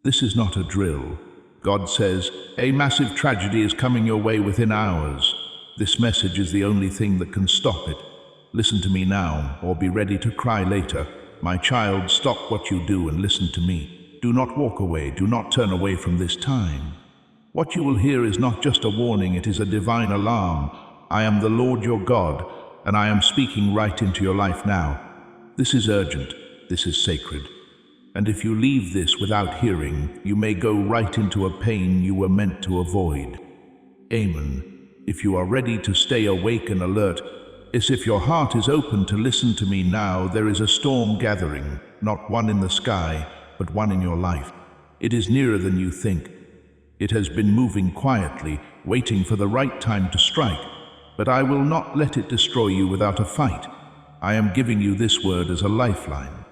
This is not a drill. God says, a massive tragedy is coming your way within hours. This message is the only thing that can stop it. Listen to me now, or be ready to cry later. My child, stop what you do and listen to me. Do not walk away, do not turn away from this time. What you will hear is not just a warning, it is a divine alarm. I am the Lord your God, and I am speaking right into your life now. This is urgent, this is sacred. And if you leave this without hearing, you may go right into a pain you were meant to avoid. Amen. If you are ready to stay awake and alert, as if your heart is open to listen to me now, there is a storm gathering, not one in the sky, but one in your life. It is nearer than you think. It has been moving quietly, waiting for the right time to strike. But I will not let it destroy you without a fight. I am giving you this word as a lifeline,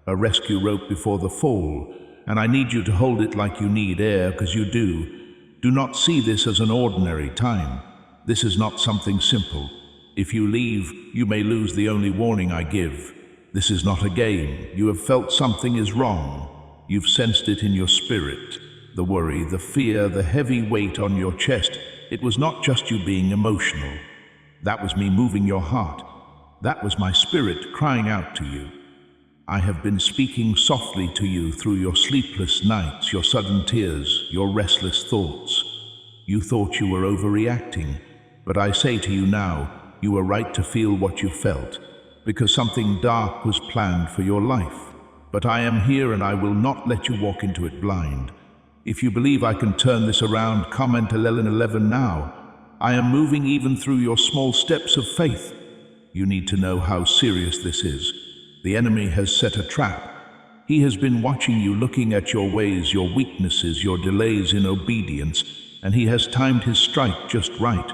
a rescue rope before the fall, and I need you to hold it like you need air, because you do. Do not see this as an ordinary time. This is not something simple. If you leave, you may lose the only warning I give. This is not a game. You have felt something is wrong. You've sensed it in your spirit. The worry, the fear, the heavy weight on your chest. It was not just you being emotional. That was me moving your heart. That was my spirit crying out to you. I have been speaking softly to you through your sleepless nights, your sudden tears, your restless thoughts. You thought you were overreacting, but I say to you now, you were right to feel what you felt, because something dark was planned for your life. But I am here and I will not let you walk into it blind. If you believe I can turn this around, comment 1111 now. I am moving even through your small steps of faith. You need to know how serious this is. The enemy has set a trap. He has been watching you, looking at your ways, your weaknesses, your delays in obedience, and he has timed his strike just right.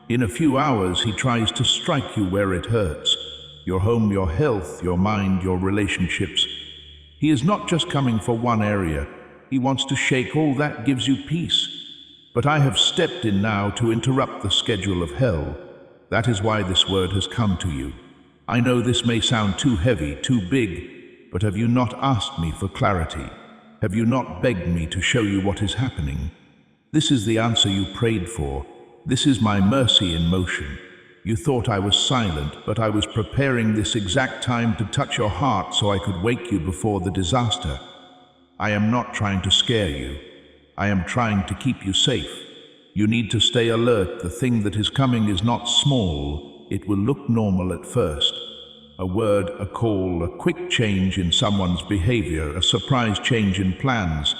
In a few hours, he tries to strike you where it hurts. Your home, your health, your mind, your relationships. He is not just coming for one area. He wants to shake all that gives you peace. But I have stepped in now to interrupt the schedule of hell. That is why this word has come to you. I know this may sound too heavy, too big, but have you not asked me for clarity? Have you not begged me to show you what is happening? This is the answer you prayed for. This is my mercy in motion. You thought I was silent, but I was preparing this exact time to touch your heart so I could wake you before the disaster. I am not trying to scare you. I am trying to keep you safe. You need to stay alert. The thing that is coming is not small. It will look normal at first. A word, a call, a quick change in someone's behavior, a surprise change in plans.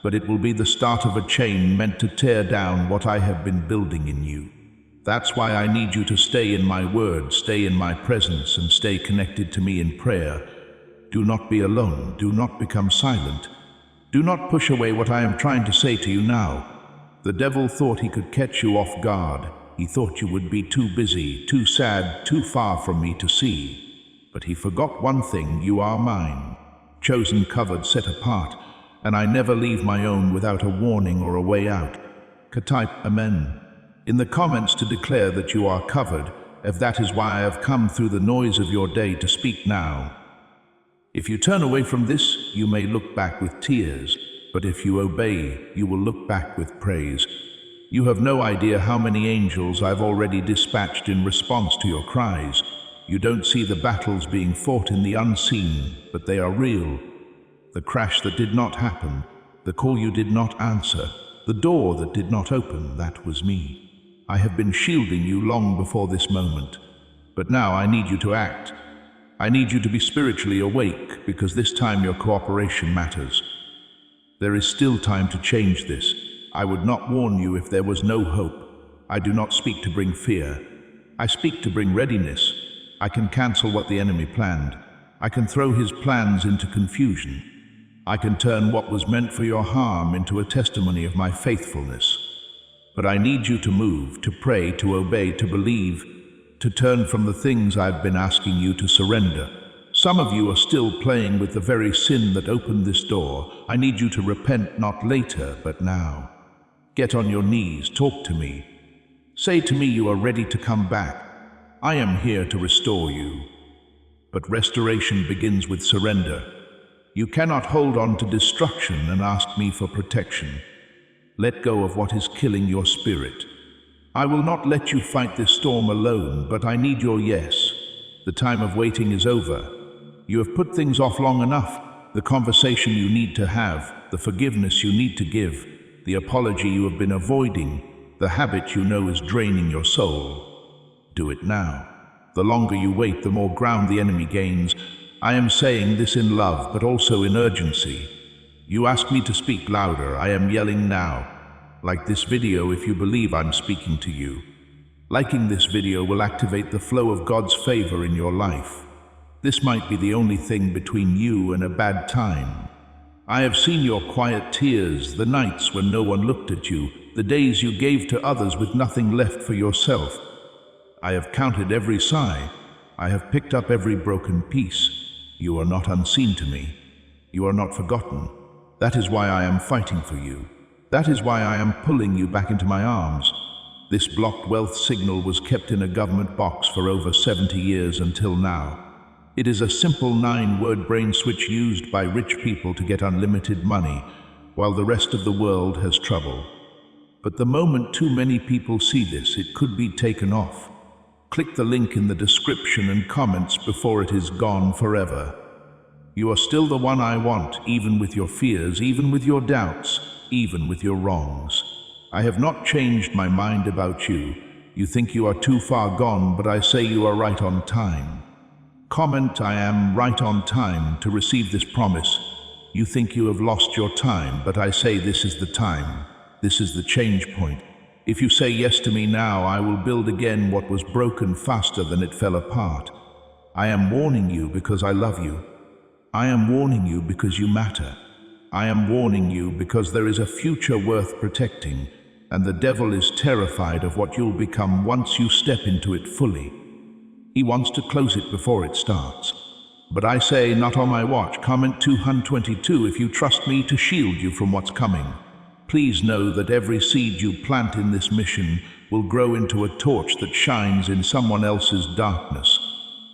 But it will be the start of a chain meant to tear down what I have been building in you. That's why I need you to stay in my word, stay in my presence, and stay connected to me in prayer. Do not be alone. Do not become silent. Do not push away what I am trying to say to you now. The devil thought he could catch you off guard. He thought you would be too busy, too sad, too far from me to see. But he forgot one thing: you are mine, chosen, covered, set apart, and I never leave my own without a warning or a way out. Type Amen in the comments to declare that you are covered, if that is why I have come through the noise of your day to speak now. If you turn away from this, you may look back with tears, but if you obey, you will look back with praise. You have no idea how many angels I've already dispatched in response to your cries. You don't see the battles being fought in the unseen, but they are real. The crash that did not happen, the call you did not answer, the door that did not open, that was me. I have been shielding you long before this moment, but now I need you to act. I need you to be spiritually awake, because this time your cooperation matters. There is still time to change this. I would not warn you if there was no hope. I do not speak to bring fear. I speak to bring readiness. I can cancel what the enemy planned. I can throw his plans into confusion. I can turn what was meant for your harm into a testimony of my faithfulness. But I need you to move, to pray, to obey, to believe, to turn from the things I've been asking you to surrender. Some of you are still playing with the very sin that opened this door. I need you to repent, not later, but now. Get on your knees, talk to me. Say to me you are ready to come back. I am here to restore you. But restoration begins with surrender. You cannot hold on to destruction and ask me for protection. Let go of what is killing your spirit. I will not let you fight this storm alone, but I need your yes. The time of waiting is over. You have put things off long enough. The conversation you need to have, the forgiveness you need to give, the apology you have been avoiding, the habit you know is draining your soul. Do it now. The longer you wait, the more ground the enemy gains. I am saying this in love, but also in urgency. You ask me to speak louder. I am yelling now. Like this video if you believe I'm speaking to you. Liking this video will activate the flow of God's favor in your life. This might be the only thing between you and a bad time. I have seen your quiet tears, the nights when no one looked at you, the days you gave to others with nothing left for yourself. I have counted every sigh. I have picked up every broken piece. You are not unseen to me. You are not forgotten. That is why I am fighting for you. That is why I am pulling you back into my arms. This blocked wealth signal was kept in a government box for over 70 years until now. It is a simple 9-word brain switch used by rich people to get unlimited money, while the rest of the world has trouble. But the moment too many people see this, it could be taken off. Click the link in the description and comments before it is gone forever. You are still the one I want, even with your fears, even with your doubts, even with your wrongs. I have not changed my mind about you. You think you are too far gone, but I say you are right on time. Comment, I am right on time to receive this promise. You think you have lost your time, but I say this is the time. This is the change point. If you say yes to me now, I will build again what was broken faster than it fell apart. I am warning you because I love you. I am warning you because you matter. I am warning you because there is a future worth protecting, and the devil is terrified of what you'll become once you step into it fully. He wants to close it before it starts. But I say, not on my watch. Comment 222 if you trust me to shield you from what's coming. Please know that every seed you plant in this mission will grow into a torch that shines in someone else's darkness.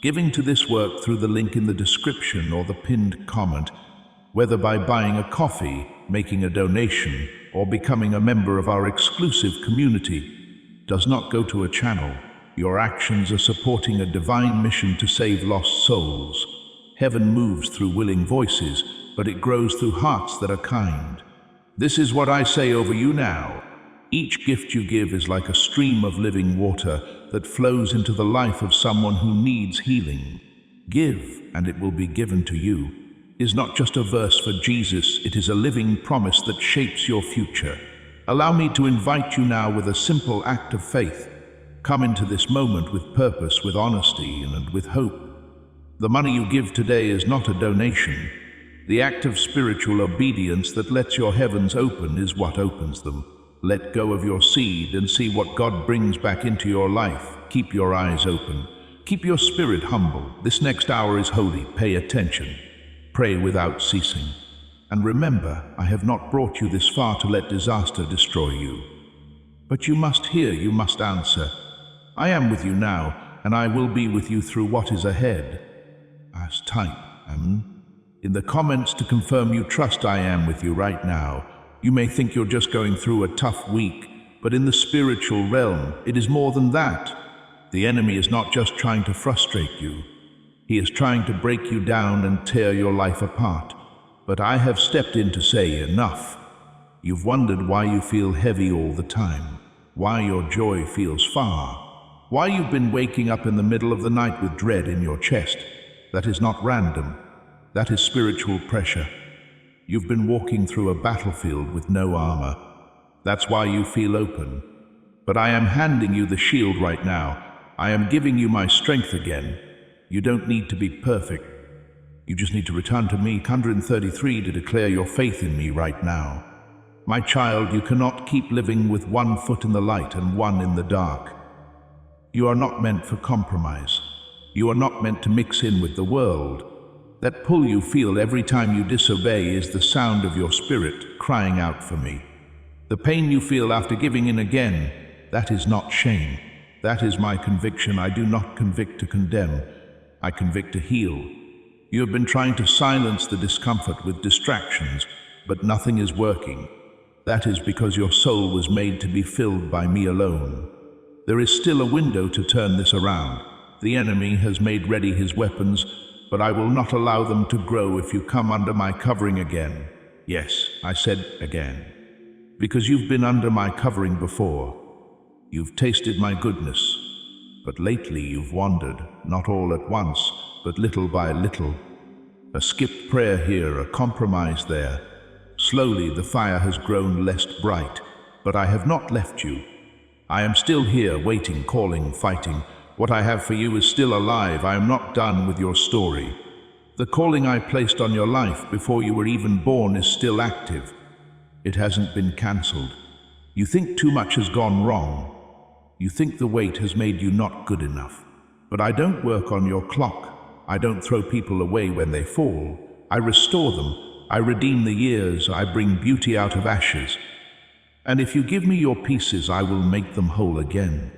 Giving to this work through the link in the description or the pinned comment, whether by buying a coffee, making a donation, or becoming a member of our exclusive community, does not go to a channel. Your actions are supporting a divine mission to save lost souls. Heaven moves through willing voices, but it grows through hearts that are kind. This is what I say over you now. Each gift you give is like a stream of living water that flows into the life of someone who needs healing. Give, and it will be given to you is not just a verse for Jesus, it is a living promise that shapes your future. Allow me to invite you now with a simple act of faith. Come into this moment with purpose, with honesty, and with hope. The money you give today is not a donation. The act of spiritual obedience that lets your heavens open is what opens them. Let go of your seed and see what God brings back into your life. Keep your eyes open. Keep your spirit humble. This next hour is holy. Pay attention. Pray without ceasing. And remember, I have not brought you this far to let disaster destroy you. But you must hear, you must answer. I am with you now, and I will be with you through what is ahead. As type, in the comments to confirm you trust I am with you right now. You may think you're just going through a tough week, but in the spiritual realm, it is more than that. The enemy is not just trying to frustrate you. He is trying to break you down and tear your life apart. But I have stepped in to say enough. You've wondered why you feel heavy all the time, why your joy feels far, why you've been waking up in the middle of the night with dread in your chest. That is not random. That is spiritual pressure. You've been walking through a battlefield with no armor. That's why you feel open. But I am handing you the shield right now. I am giving you my strength again. You don't need to be perfect. You just need to return to me, 133, to declare your faith in me right now. My child, you cannot keep living with one foot in the light and one in the dark. You are not meant for compromise. You are not meant to mix in with the world. That pull you feel every time you disobey is the sound of your spirit crying out for me. The pain you feel after giving in again, that is not shame. That is my conviction. I do not convict to condemn. I convict to heal. You have been trying to silence the discomfort with distractions, but nothing is working. That is because your soul was made to be filled by me alone. There is still a window to turn this around. The enemy has made ready his weapons, but I will not allow them to grow if you come under my covering again. Yes, I said again. Because you've been under my covering before. You've tasted my goodness. But lately you've wandered, not all at once, but little by little. A skipped prayer here, a compromise there. Slowly the fire has grown less bright, but I have not left you. I am still here, waiting, calling, fighting. What I have for you is still alive. I am not done with your story. The calling I placed on your life before you were even born is still active. It hasn't been cancelled. You think too much has gone wrong. You think the weight has made you not good enough. But I don't work on your clock. I don't throw people away when they fall. I restore them. I redeem the years. I bring beauty out of ashes. And if you give me your pieces, I will make them whole again.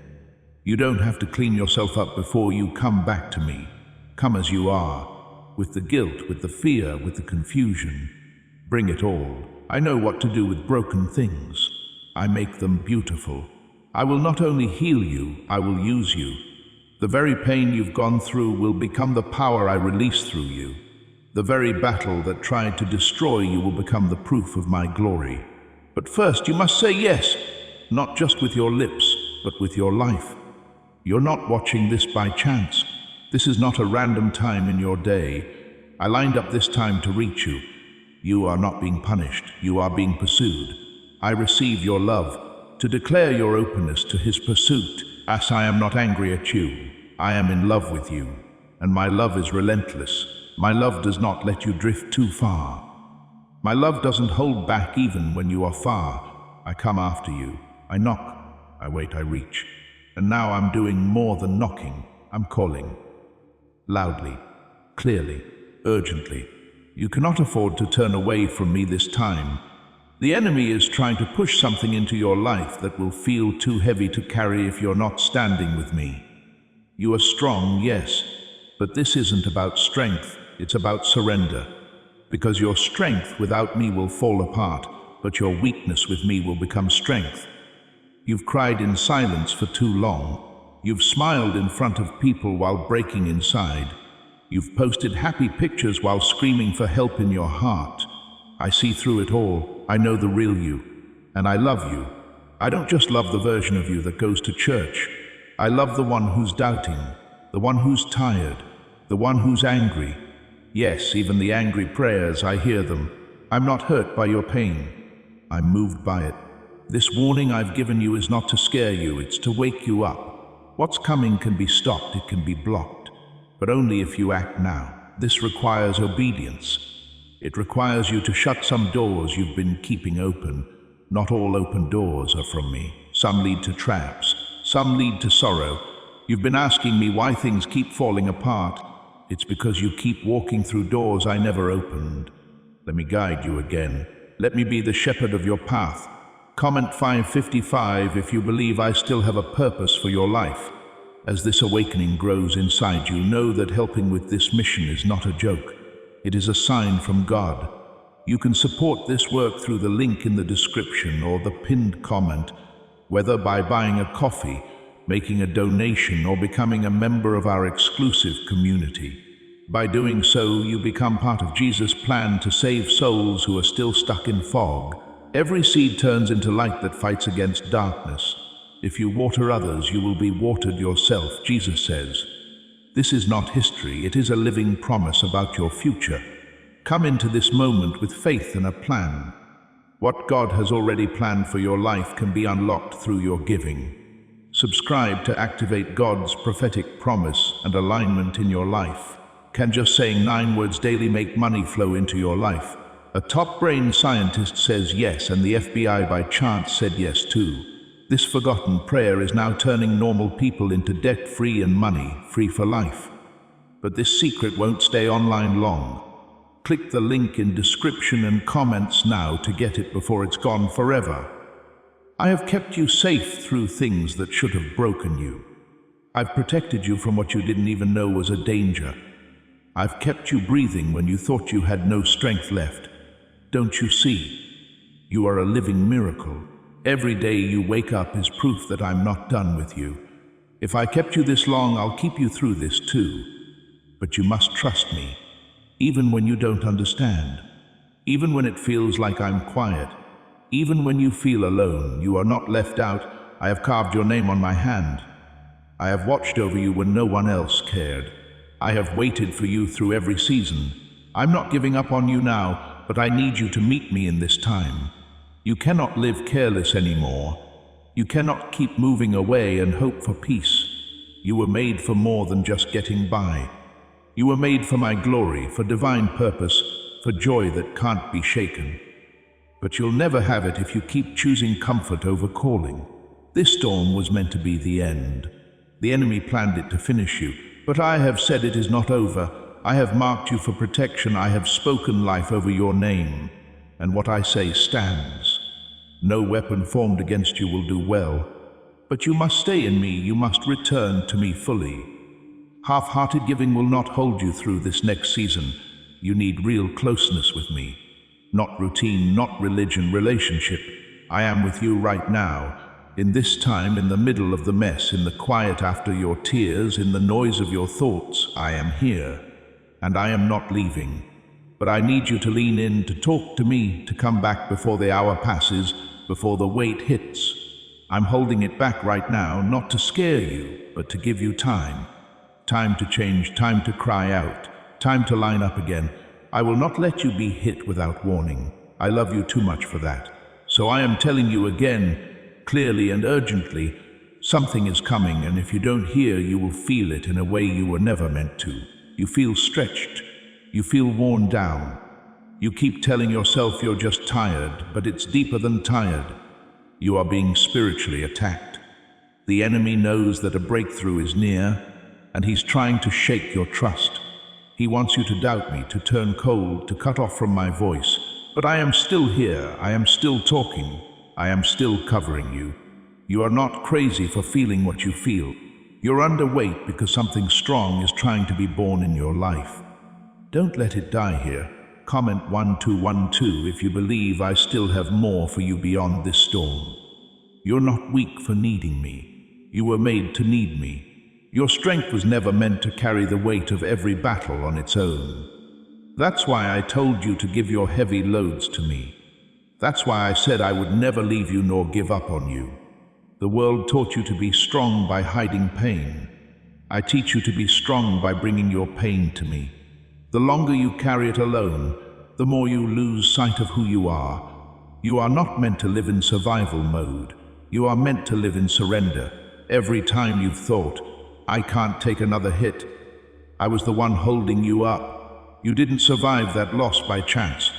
You don't have to clean yourself up before you come back to me. Come as you are, with the guilt, with the fear, with the confusion. Bring it all. I know what to do with broken things. I make them beautiful. I will not only heal you, I will use you. The very pain you've gone through will become the power I release through you. The very battle that tried to destroy you will become the proof of my glory. But first you must say yes, not just with your lips, but with your life. You're not watching this by chance. This is not a random time in your day. I lined up this time to reach you. You are not being punished. You are being pursued. I receive your love, to declare your openness to his pursuit. As I am not angry at you, I am in love with you, and my love is relentless. My love does not let you drift too far. My love doesn't hold back even when you are far. I come after you. I knock. I wait. I reach. And now I'm doing more than knocking. I'm calling. Loudly, clearly, urgently. You cannot afford to turn away from me this time. The enemy is trying to push something into your life that will feel too heavy to carry if you're not standing with me. You are strong, yes, but this isn't about strength, it's about surrender. Because your strength without me will fall apart, but your weakness with me will become strength. You've cried in silence for too long. You've smiled in front of people while breaking inside. You've posted happy pictures while screaming for help in your heart. I see through it all. I know the real you, and I love you. I don't just love the version of you that goes to church. I love the one who's doubting, the one who's tired, the one who's angry. Yes, even the angry prayers, I hear them. I'm not hurt by your pain. I'm moved by it. This warning I've given you is not to scare you, it's to wake you up. What's coming can be stopped, it can be blocked, but only if you act now. This requires obedience. It requires you to shut some doors you've been keeping open. Not all open doors are from me. Some lead to traps. Some lead to sorrow. You've been asking me why things keep falling apart. It's because you keep walking through doors I never opened. Let me guide you again. Let me be the shepherd of your path. Comment 555 if you believe I still have a purpose for your life. As this awakening grows inside you, know that helping with this mission is not a joke. It is a sign from God. You can support this work through the link in the description or the pinned comment, whether by buying a coffee, making a donation, or becoming a member of our exclusive community. By doing so, you become part of Jesus' plan to save souls who are still stuck in fog. Every seed turns into light that fights against darkness. If you water others, you will be watered yourself, Jesus says. This is not history, it is a living promise about your future. Come into this moment with faith and a plan. What God has already planned for your life can be unlocked through your giving. Subscribe to activate God's prophetic promise and alignment in your life. Can just saying 9 words daily make money flow into your life? A top-brain scientist says yes, and the FBI by chance said yes too. This forgotten prayer is now turning normal people into debt-free and money-free for life. But this secret won't stay online long. Click the link in description and comments now to get it before it's gone forever. I have kept you safe through things that should have broken you. I've protected you from what you didn't even know was a danger. I've kept you breathing when you thought you had no strength left. Don't you see? You are a living miracle. Every day you wake up is proof that I'm not done with you. If I kept you this long, I'll keep you through this too. But you must trust me, even when you don't understand. Even when it feels like I'm quiet. Even when you feel alone, you are not left out. I have carved your name on my hand. I have watched over you when no one else cared. I have waited for you through every season. I'm not giving up on you now, but I need you to meet me in this time. You cannot live careless anymore. You cannot keep moving away and hope for peace. You were made for more than just getting by. You were made for my glory, for divine purpose, for joy that can't be shaken. But you'll never have it if you keep choosing comfort over calling. This storm was meant to be the end. The enemy planned it to finish you, but I have said it is not over. I have marked you for protection. I have spoken life over your name, and what I say stands. No weapon formed against you will do well, but you must stay in me. You must return to me fully. Half-hearted giving will not hold you through this next season. You need real closeness with me. Not routine, not religion, relationship. I am with you right now. In this time, in the middle of the mess, in the quiet after your tears, in the noise of your thoughts, I am here. And I am not leaving. But I need you to lean in, to talk to me, to come back before the hour passes, before the weight hits. I'm holding it back right now, not to scare you, but to give you time. Time to change, time to cry out, time to line up again. I will not let you be hit without warning. I love you too much for that. So I am telling you again, clearly and urgently, something is coming, and if you don't hear, you will feel it in a way you were never meant to. You feel stretched. You feel worn down. You keep telling yourself you're just tired, but it's deeper than tired. You are being spiritually attacked. The enemy knows that a breakthrough is near, and he's trying to shake your trust. He wants you to doubt me, to turn cold, to cut off from my voice. But I am still here. I am still talking. I am still covering you. You are not crazy for feeling what you feel. You're underweight because something strong is trying to be born in your life. Don't let it die here. Comment 1212 if you believe I still have more for you beyond this storm. You're not weak for needing me. You were made to need me. Your strength was never meant to carry the weight of every battle on its own. That's why I told you to give your heavy loads to me. That's why I said I would never leave you nor give up on you. The world taught you to be strong by hiding pain. I teach you to be strong by bringing your pain to me. The longer you carry it alone, the more you lose sight of who you are. You are not meant to live in survival mode. You are meant to live in surrender. Every time you've thought, I can't take another hit, I was the one holding you up. You didn't survive that loss by chance.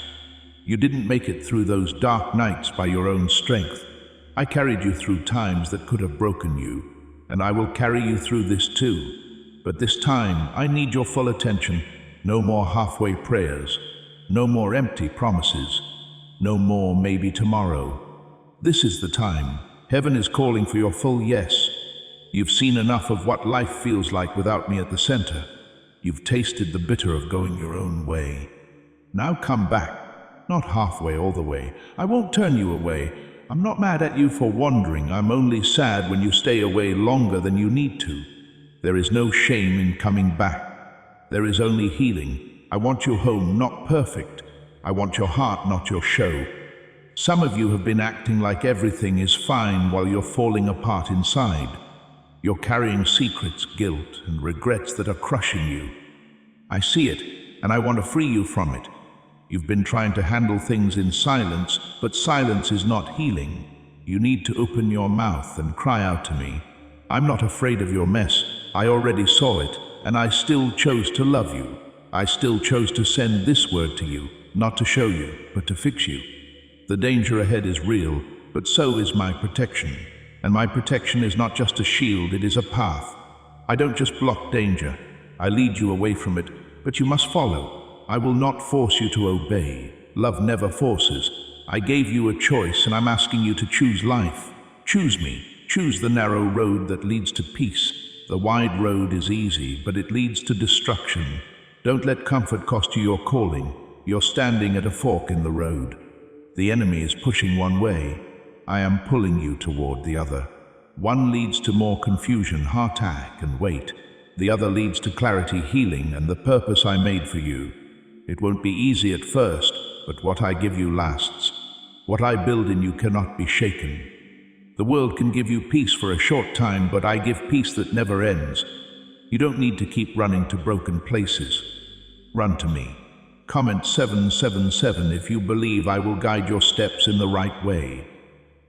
You didn't make it through those dark nights by your own strength. I carried you through times that could have broken you, and I will carry you through this too. But this time, I need your full attention. No more halfway prayers. No more empty promises. No more maybe tomorrow. This is the time. Heaven is calling for your full yes. You've seen enough of what life feels like without me at the center. You've tasted the bitter of going your own way. Now come back. Not halfway, all the way. I won't turn you away. I'm not mad at you for wandering. I'm only sad when you stay away longer than you need to. There is no shame in coming back. There is only healing. I want you home, not perfect. I want your heart, not your show. Some of you have been acting like everything is fine while you're falling apart inside. You're carrying secrets, guilt, and regrets that are crushing you. I see it, and I want to free you from it. You've been trying to handle things in silence, but silence is not healing. You need to open your mouth and cry out to me. I'm not afraid of your mess. I already saw it, and I still chose to love you. I still chose to send this word to you, not to show you, but to fix you. The danger ahead is real, but so is my protection. And my protection is not just a shield, it is a path. I don't just block danger. I lead you away from it, but you must follow. I will not force you to obey. Love never forces. I gave you a choice, and I'm asking you to choose life. Choose me. Choose the narrow road that leads to peace. The wide road is easy, but it leads to destruction. Don't let comfort cost you your calling. You're standing at a fork in the road. The enemy is pushing one way. I am pulling you toward the other. One leads to more confusion, heart attack, and weight. The other leads to clarity, healing, and the purpose I made for you. It won't be easy at first, but what I give you lasts. What I build in you cannot be shaken. The world can give you peace for a short time, but I give peace that never ends. You don't need to keep running to broken places. Run to me. Comment 777 if you believe I will guide your steps in the right way.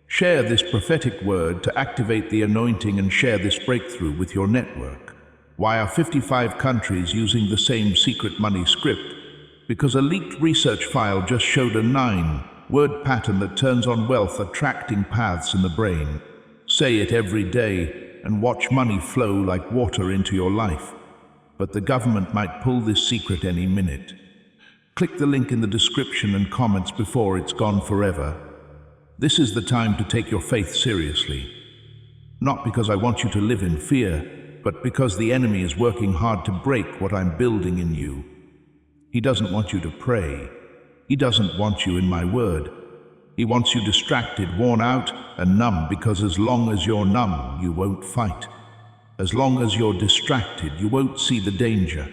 Share this prophetic word to activate the anointing and share this breakthrough with your network. Why are 55 countries using the same secret money script? Because a leaked research file just showed a 9-word pattern that turns on wealth attracting paths in the brain. Say it every day and watch money flow like water into your life. But the government might pull this secret any minute. Click the link in the description and comments before it's gone forever. This is the time to take your faith seriously. Not because I want you to live in fear, but because the enemy is working hard to break what I'm building in you. He doesn't want you to pray. He doesn't want you in my word. He wants you distracted, worn out, and numb, because as long as you're numb, you won't fight. As long as you're distracted, you won't see the danger.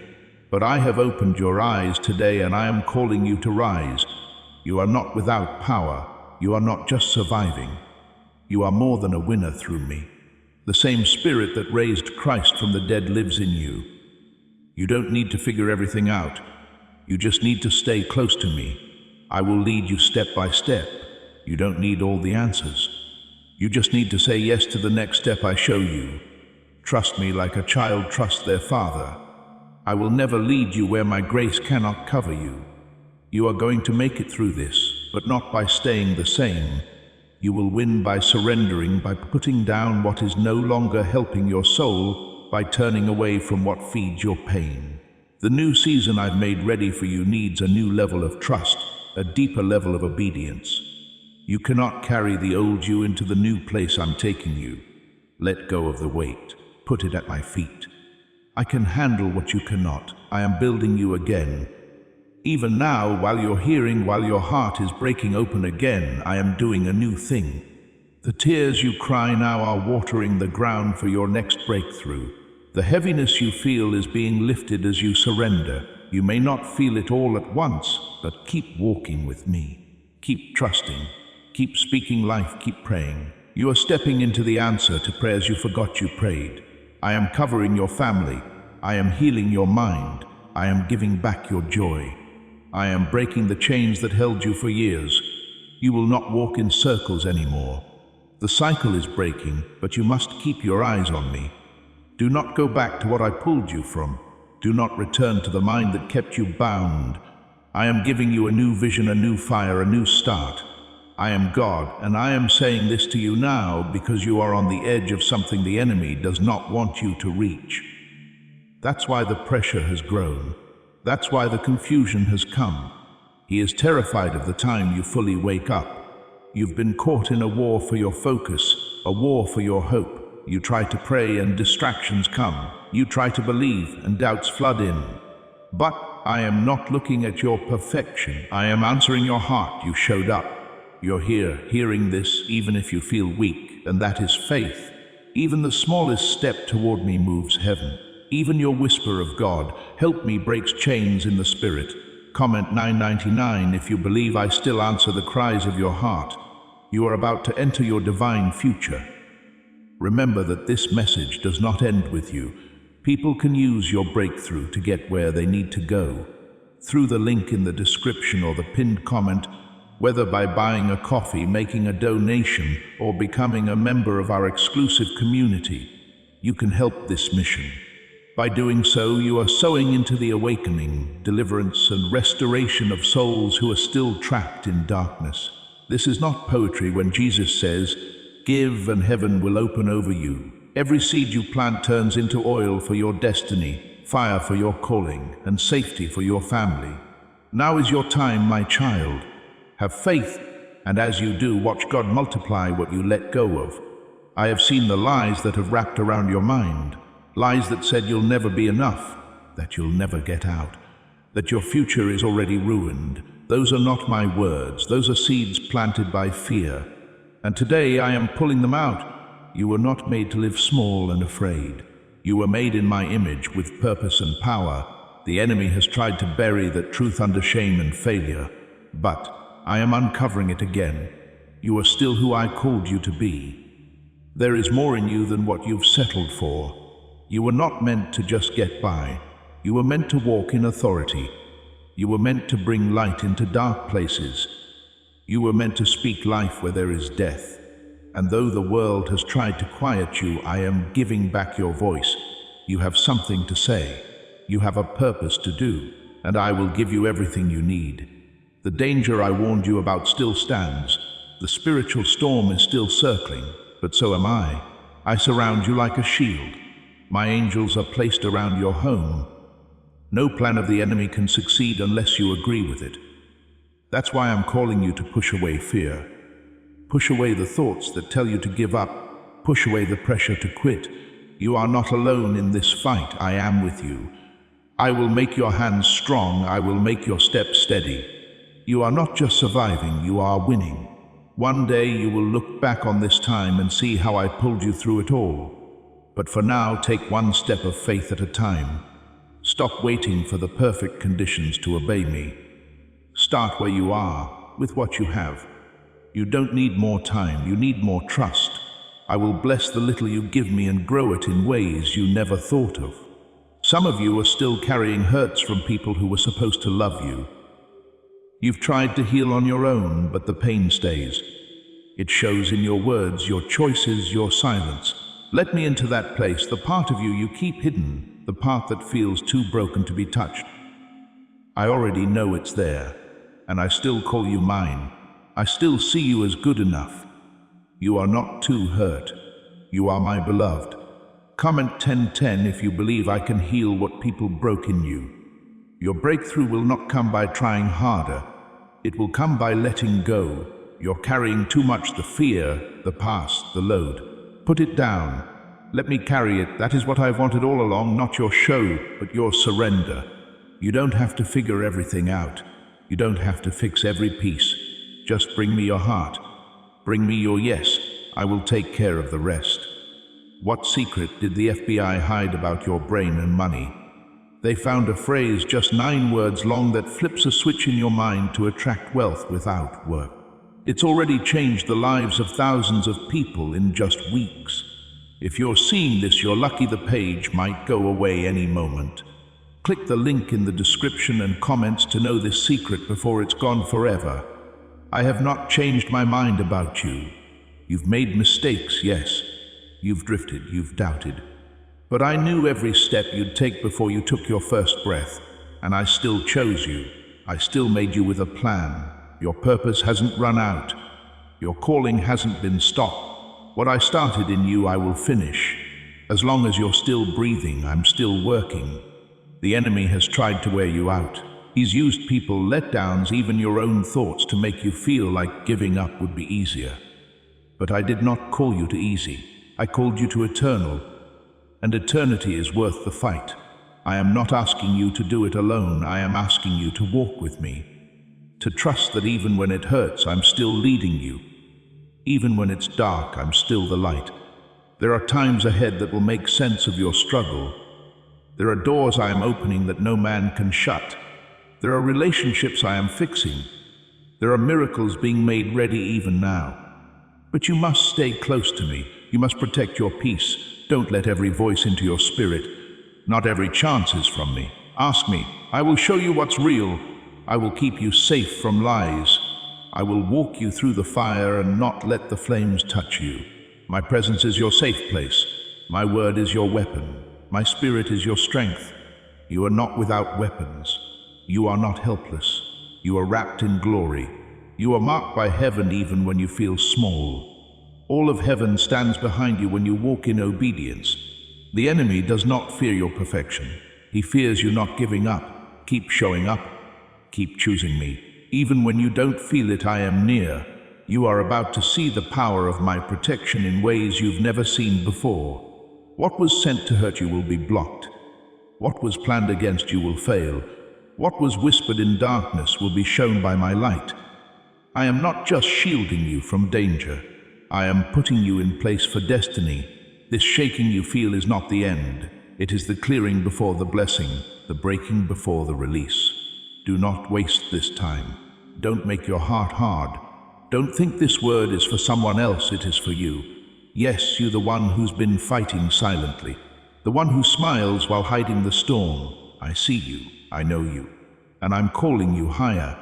But I have opened your eyes today, and I am calling you to rise. You are not without power. You are not just surviving. You are more than a winner through me. The same spirit that raised Christ from the dead lives in you. You don't need to figure everything out. You just need to stay close to me. I will lead you step by step. You don't need all the answers. You just need to say yes to the next step I show you. Trust me like a child trusts their father. I will never lead you where my grace cannot cover you. You are going to make it through this, but not by staying the same. You will win by surrendering, by putting down what is no longer helping your soul, by turning away from what feeds your pain. The new season I've made ready for you needs a new level of trust, a deeper level of obedience. You cannot carry the old you into the new place I'm taking you. Let go of the weight. Put it at my feet. I can handle what you cannot. I am building you again. Even now, while you're hearing, while your heart is breaking open again, I am doing a new thing. The tears you cry now are watering the ground for your next breakthrough. The heaviness you feel is being lifted as you surrender. You may not feel it all at once, but keep walking with me. Keep trusting. Keep speaking life, keep praying. You are stepping into the answer to prayers you forgot you prayed. I am covering your family. I am healing your mind. I am giving back your joy. I am breaking the chains that held you for years. You will not walk in circles anymore. The cycle is breaking, but you must keep your eyes on me. Do not go back to what I pulled you from. Do not return to the mind that kept you bound. I am giving you a new vision, a new fire, a new start. I am God, and I am saying this to you now because you are on the edge of something the enemy does not want you to reach. That's why the pressure has grown. That's why the confusion has come. He is terrified of the time you fully wake up. You've been caught in a war for your focus, a war for your hope. You try to pray and distractions come. You try to believe and doubts flood in. But I am not looking at your perfection. I am answering your heart. You showed up. You're here, hearing this, even if you feel weak, and that is faith. Even the smallest step toward me moves heaven. Even your whisper of God, help me, breaks chains in the spirit. Comment 999 if you believe I still answer the cries of your heart. You are about to enter your divine future. Remember that this message does not end with you. People can use your breakthrough to get where they need to go. Through the link in the description or the pinned comment, whether by buying a coffee, making a donation, or becoming a member of our exclusive community, you can help this mission. By doing so, you are sowing into the awakening, deliverance, and restoration of souls who are still trapped in darkness. This is not poetry when Jesus says, "Give and heaven will open over you." Every seed you plant turns into oil for your destiny, fire for your calling, and safety for your family. Now is your time, my child. Have faith, and as you do, watch God multiply what you let go of. I have seen the lies that have wrapped around your mind, lies that said you'll never be enough, that you'll never get out. that your future is already ruined. Those are not my words. Those are seeds planted by fear. And today I am pulling them out. You were not made to live small and afraid. You were made in my image with purpose and power. The enemy has tried to bury that truth under shame and failure, but I am uncovering it again. You are still who I called you to be. There is more in you than what you've settled for. You were not meant to just get by. You were meant to walk in authority. You were meant to bring light into dark places. You were meant to speak life where there is death. And though the world has tried to quiet you, I am giving back your voice. You have something to say. You have a purpose to do, and I will give you everything you need. The danger I warned you about still stands. The spiritual storm is still circling, but so am I. I surround you like a shield. My angels are placed around your home. No plan of the enemy can succeed unless you agree with it. That's why I'm calling you to push away fear. Push away the thoughts that tell you to give up. Push away the pressure to quit. You are not alone in this fight. I am with you. I will make your hands strong. I will make your steps steady. You are not just surviving, you are winning. One day you will look back on this time and see how I pulled you through it all. But for now, take one step of faith at a time. Stop waiting for the perfect conditions to obey me. Start where you are, with what you have. You don't need more time, you need more trust. I will bless the little you give me and grow it in ways you never thought of. Some of you are still carrying hurts from people who were supposed to love you. You've tried to heal on your own, but the pain stays. It shows in your words, your choices, your silence. Let me into that place, the part of you you keep hidden, the part that feels too broken to be touched. I already know it's there, and I still call you mine. I still see you as good enough. You are not too hurt. You are my beloved. Comment 1010 if you believe I can heal what people broke in you. Your breakthrough will not come by trying harder. It will come by letting go. You're carrying too much the fear, the past, the load. Put it down. Let me carry it. That is what I've wanted all along, not your show, but your surrender. You don't have to figure everything out. You don't have to fix every piece. Just bring me your heart. Bring me your yes. I will take care of the rest. What secret did the FBI hide about your brain and money? They found a phrase just 9 words long that flips a switch in your mind to attract wealth without work. It's already changed the lives of thousands of people in just weeks. If you're seeing this, you're lucky. The page might go away any moment. Click the link in the description and comments to know this secret before it's gone forever. I have not changed my mind about you. You've made mistakes, yes. You've drifted, you've doubted. But I knew every step you'd take before you took your first breath, and I still chose you. I still made you with a plan. Your purpose hasn't run out. Your calling hasn't been stopped. What I started in you, I will finish. As long as you're still breathing, I'm still working. The enemy has tried to wear you out. He's used people, letdowns, even your own thoughts to make you feel like giving up would be easier. But I did not call you to easy. I called you to eternal. And eternity is worth the fight. I am not asking you to do it alone. I am asking you to walk with me. To trust that even when it hurts, I'm still leading you. Even when it's dark, I'm still the light. There are times ahead that will make sense of your struggle. There are doors I am opening that no man can shut. There are relationships I am fixing. There are miracles being made ready even now. But you must stay close to me. You must protect your peace. Don't let every voice into your spirit. Not every chance is from me. Ask me. I will show you what's real. I will keep you safe from lies. I will walk you through the fire and not let the flames touch you. My presence is your safe place. My word is your weapon. My spirit is your strength. You are not without weapons. You are not helpless. You are wrapped in glory. You are marked by heaven even when you feel small. All of heaven stands behind you when you walk in obedience. The enemy does not fear your perfection. He fears you not giving up. Keep showing up. Keep choosing me. Even when you don't feel it, I am near. You are about to see the power of my protection in ways you've never seen before. What was sent to hurt you will be blocked. What was planned against you will fail. What was whispered in darkness will be shown by my light. I am not just shielding you from danger. I am putting you in place for destiny. This shaking you feel is not the end. It is the clearing before the blessing, the breaking before the release. Do not waste this time. Don't make your heart hard. Don't think this word is for someone else, it is for you. Yes, you the one who's been fighting silently. The one who smiles while hiding the storm. I see you, I know you, and I'm calling you higher.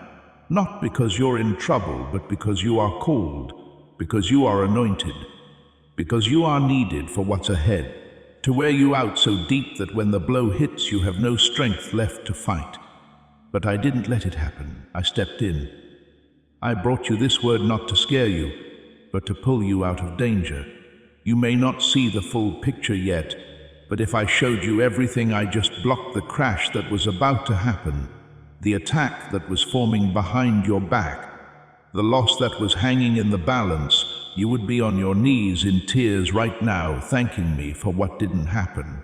Not because you're in trouble, but because you are called, because you are anointed, because you are needed for what's ahead, to wear you out so deep that when the blow hits you have no strength left to fight. But I didn't let it happen. I stepped in. I brought you this word not to scare you, but to pull you out of danger. You may not see the full picture yet, but if I showed you everything I just blocked the crash that was about to happen, the attack that was forming behind your back, the loss that was hanging in the balance, you would be on your knees in tears right now, thanking me for what didn't happen.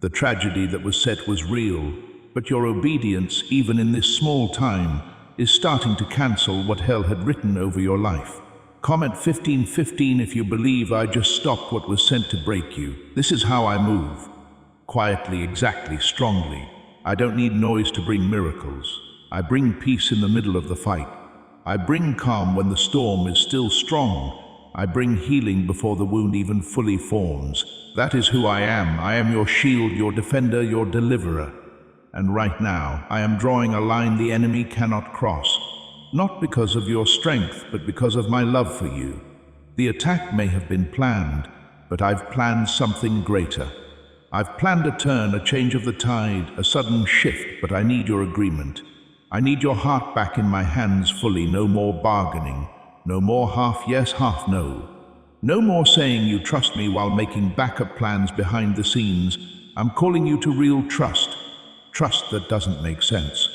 The tragedy that was set was real, but your obedience, even in this small time, is starting to cancel what hell had written over your life. Comment 1515 if you believe I just stopped what was sent to break you. This is how I move. Quietly, exactly, strongly. I don't need noise to bring miracles. I bring peace in the middle of the fight. I bring calm when the storm is still strong. I bring healing before the wound even fully forms. That is who I am. I am your shield, your defender, your deliverer. And right now, I am drawing a line the enemy cannot cross. Not because of your strength, but because of my love for you. The attack may have been planned, but I've planned something greater. I've planned a turn, a change of the tide, a sudden shift, but I need your agreement. I need your heart back in my hands fully, no more bargaining, no more half yes, half no. No more saying you trust me while making backup plans behind the scenes. I'm calling you to real trust. Trust that doesn't make sense.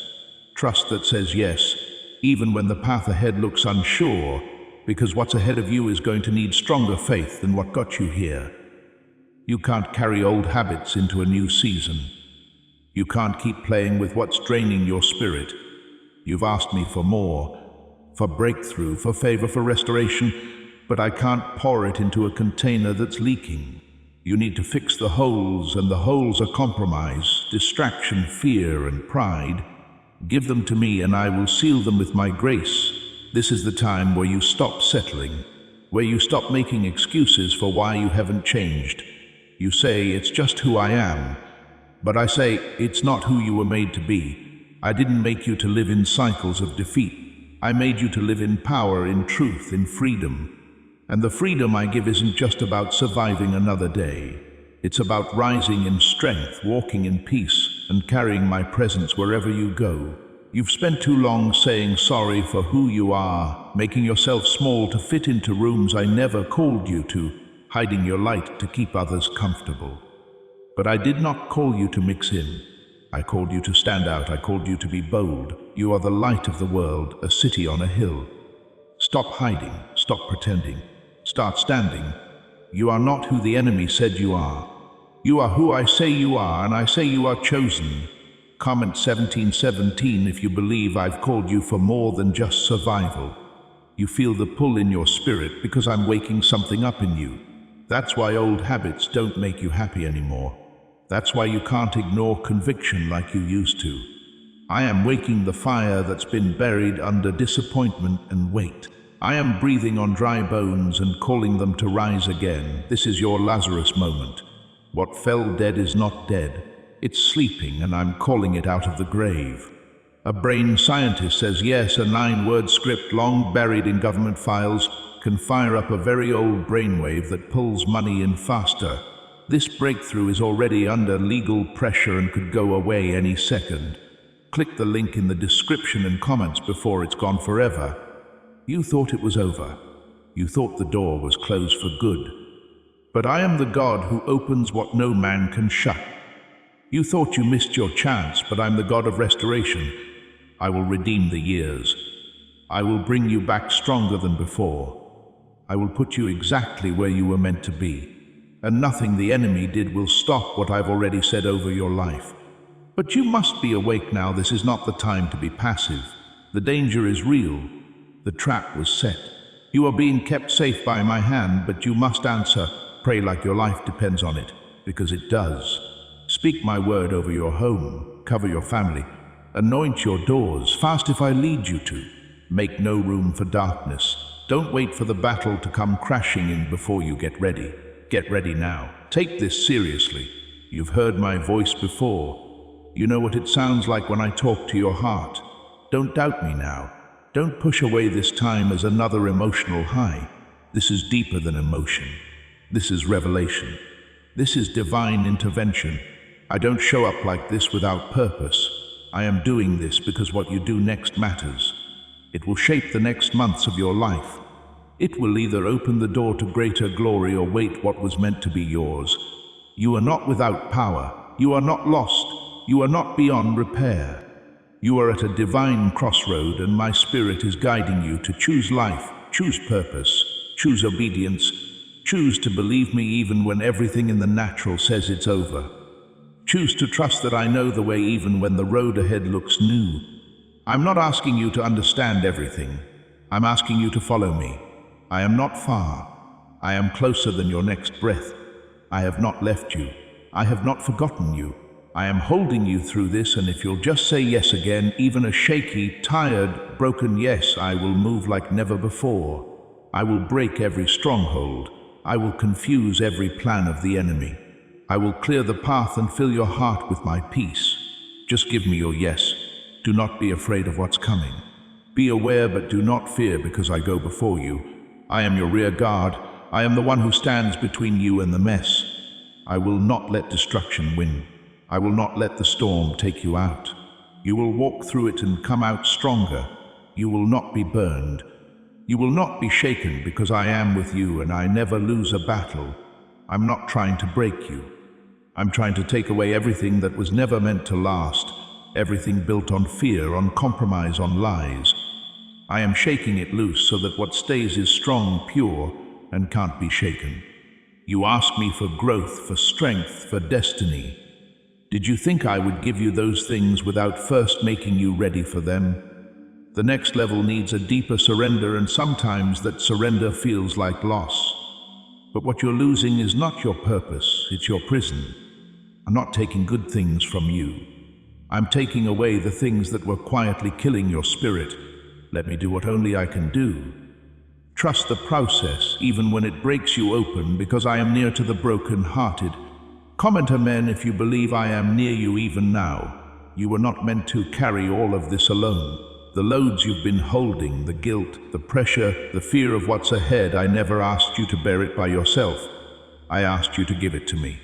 Trust that says yes, even when the path ahead looks unsure, because what's ahead of you is going to need stronger faith than what got you here. You can't carry old habits into a new season. You can't keep playing with what's draining your spirit. You've asked me for more, for breakthrough, for favor, for restoration, but I can't pour it into a container that's leaking. You need to fix the holes, and the holes are compromise, distraction, fear, and pride. Give them to me, and I will seal them with my grace. This is the time where you stop settling, where you stop making excuses for why you haven't changed. You say, it's just who I am. But I say, it's not who you were made to be. I didn't make you to live in cycles of defeat. I made you to live in power, in truth, in freedom. And the freedom I give isn't just about surviving another day. It's about rising in strength, walking in peace, and carrying my presence wherever you go. You've spent too long saying sorry for who you are, making yourself small to fit into rooms I never called you to, hiding your light to keep others comfortable. But I did not call you to mix in. I called you to stand out. I called you to be bold. You are the light of the world, a city on a hill. Stop hiding. Stop pretending. Start standing. You are not who the enemy said you are. You are who I say you are, and I say you are chosen. Comment 1717 if you believe I've called you for more than just survival. You feel the pull in your spirit because I'm waking something up in you. That's why old habits don't make you happy anymore. That's why you can't ignore conviction like you used to. I am waking the fire that's been buried under disappointment and weight. I am breathing on dry bones and calling them to rise again. This is your Lazarus moment. What fell dead is not dead. It's sleeping, and I'm calling it out of the grave. A brain scientist says yes, a 9-word script long buried in government files can fire up a very old brainwave that pulls money in faster. This breakthrough is already under legal pressure and could go away any second. Click the link in the description and comments before it's gone forever. You thought it was over. You thought the door was closed for good. But I am the God who opens what no man can shut. You thought you missed your chance, but I'm the God of restoration. I will redeem the years. I will bring you back stronger than before. I will put you exactly where you were meant to be. And nothing the enemy did will stop what I've already said over your life. But you must be awake now. This is not the time to be passive. The danger is real. The trap was set. You are being kept safe by my hand, but you must answer. Pray like your life depends on it, because it does. Speak my word over your home. Cover your family. Anoint your doors. Fast if I lead you to. Make no room for darkness. Don't wait for the battle to come crashing in before you get ready. Get ready now. Take this seriously. You've heard my voice before. You know what it sounds like when I talk to your heart. Don't doubt me now. Don't push away this time as another emotional high. This is deeper than emotion. This is revelation. This is divine intervention. I don't show up like this without purpose. I am doing this because what you do next matters. It will shape the next months of your life. It will either open the door to greater glory or wait what was meant to be yours. You are not without power. You are not lost. You are not beyond repair. You are at a divine crossroad, and my spirit is guiding you to choose life, choose purpose, choose obedience, choose to believe me even when everything in the natural says it's over. Choose to trust that I know the way even when the road ahead looks new. I'm not asking you to understand everything. I'm asking you to follow me. I am not far. I am closer than your next breath. I have not left you. I have not forgotten you. I am holding you through this, and if you'll just say yes again, even a shaky, tired, broken yes, I will move like never before. I will break every stronghold. I will confuse every plan of the enemy. I will clear the path and fill your heart with my peace. Just give me your yes. Do not be afraid of what's coming. Be aware, but do not fear, because I go before you. I am your rear guard. I am the one who stands between you and the mess. I will not let destruction win. I will not let the storm take you out. You will walk through it and come out stronger. You will not be burned. You will not be shaken, because I am with you and I never lose a battle. I'm not trying to break you. I'm trying to take away everything that was never meant to last, everything built on fear, on compromise, on lies. I am shaking it loose so that what stays is strong, pure, and can't be shaken. You ask me for growth, for strength, for destiny. Did you think I would give you those things without first making you ready for them? The next level needs a deeper surrender, and sometimes that surrender feels like loss. But what you're losing is not your purpose, it's your prison. I'm not taking good things from you. I'm taking away the things that were quietly killing your spirit. Let me do what only I can do. Trust the process, even when it breaks you open, because I am near to the broken-hearted. Comment amen if you believe I am near you even now. You were not meant to carry all of this alone. The loads you've been holding, the guilt, the pressure, the fear of what's ahead, I never asked you to bear it by yourself. I asked you to give it to me.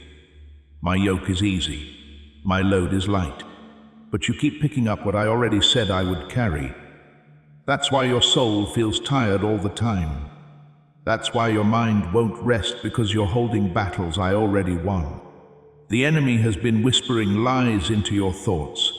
My yoke is easy. My load is light. But you keep picking up what I already said I would carry. That's why your soul feels tired all the time. That's why your mind won't rest, because you're holding battles I already won. The enemy has been whispering lies into your thoughts,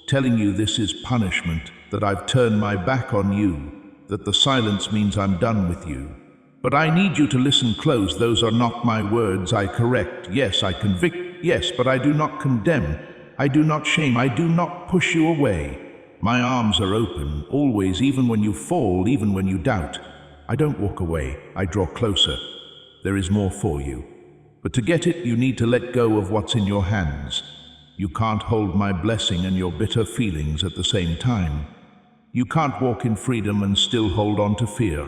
telling you this is punishment, that I've turned my back on you, that the silence means I'm done with you. But I need you to listen close. Those are not my words. I correct. Yes, I convict. Yes, but I do not condemn. I do not shame. I do not push you away. My arms are open, always, even when you fall, even when you doubt. I don't walk away. I draw closer. There is more for you. But to get it, you need to let go of what's in your hands. You can't hold my blessing and your bitter feelings at the same time. You can't walk in freedom and still hold on to fear.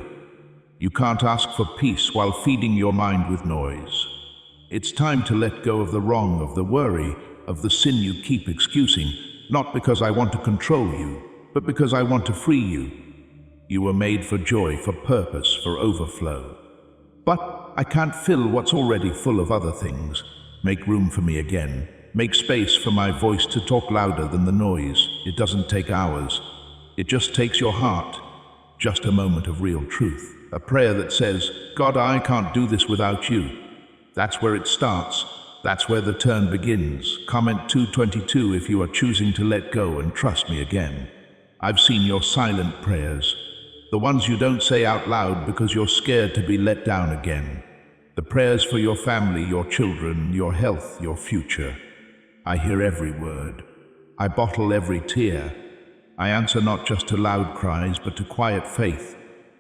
You can't ask for peace while feeding your mind with noise. It's time to let go of the wrong, of the worry, of the sin you keep excusing, not because I want to control you, but because I want to free you. You were made for joy, for purpose, for overflow. But I can't fill what's already full of other things. Make room for me again. Make space for my voice to talk louder than the noise. It doesn't take hours. It just takes your heart. Just a moment of real truth. A prayer that says, God, I can't do this without you. That's where it starts. That's where the turn begins. Comment 222 if you are choosing to let go and trust me again. I've seen your silent prayers. The ones you don't say out loud because you're scared to be let down again. The prayers for your family, your children, your health, your future. I hear every word. I bottle every tear. I answer not just to loud cries, but to quiet faith.